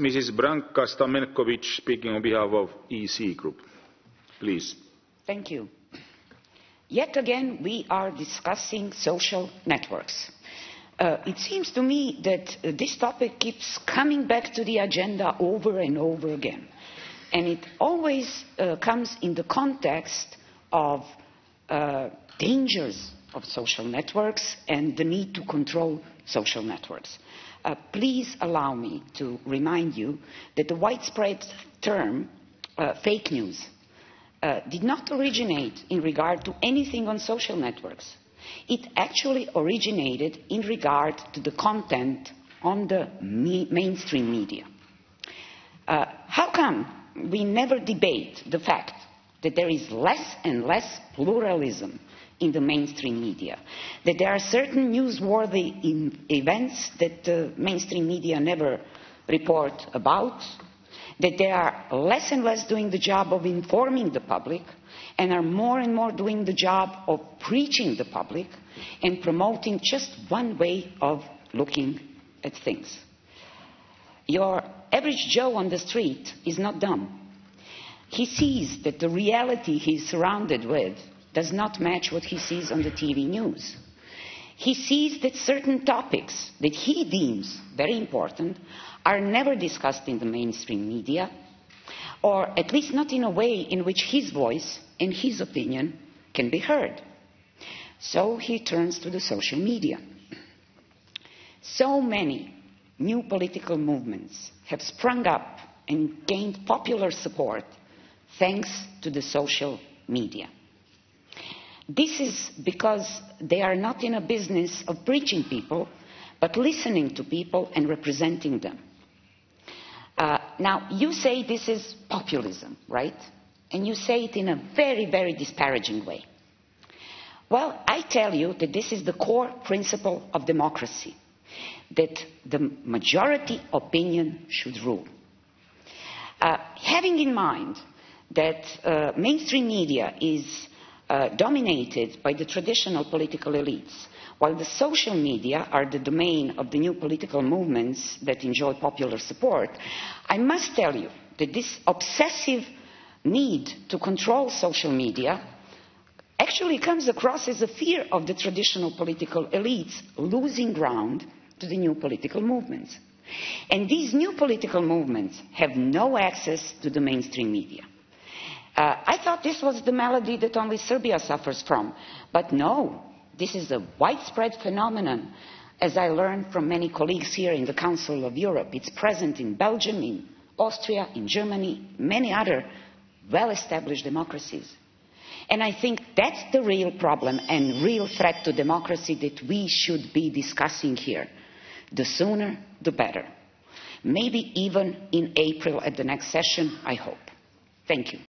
Mrs. Branka Stamenković, speaking on behalf of EC Group. Please. Thank you. Yet again, we are discussing social networks. It seems to me that this topic keeps coming back to the agenda over and over again. And it always comes in the context of dangers of social networks and the need to control social networks. Please allow me to remind you that the widespread term fake news did not originate in regard to anything on social networks. It actually originated in regard to the content on the mainstream media. How come we never debate the fact that there is less and less pluralism in the mainstream media, that there are certain newsworthy events that the mainstream media never report about, that they are less and less doing the job of informing the public and are more and more doing the job of preaching the public and promoting just one way of looking at things. Your average Joe on the street is not dumb. He sees that the reality he's surrounded with does not match what he sees on the TV news. He sees that certain topics that he deems very important are never discussed in the mainstream media, or at least not in a way in which his voice and his opinion can be heard. So he turns to the social media. So many new political movements have sprung up and gained popular support thanks to the social media. This is because they are not in a business of preaching people, but listening to people and representing them. Now, you say this is populism, right? And you say it in a very, very disparaging way. Well, I tell you that this is the core principle of democracy, that the majority opinion should rule. Having in mind that mainstream media is dominated by the traditional political elites, while the social media are the domain of the new political movements that enjoy popular support, I must tell you that this obsessive need to control social media actually comes across as a fear of the traditional political elites losing ground to the new political movements. And these new political movements have no access to the mainstream media. I thought this was the malady that only Serbia suffers from, but no, this is a widespread phenomenon, as I learned from many colleagues here in the Council of Europe. It's present in Belgium, in Austria, in Germany, many other well-established democracies. And I think that's the real problem and real threat to democracy that we should be discussing here. The sooner, the better. Maybe even in April at the next session, I hope. Thank you.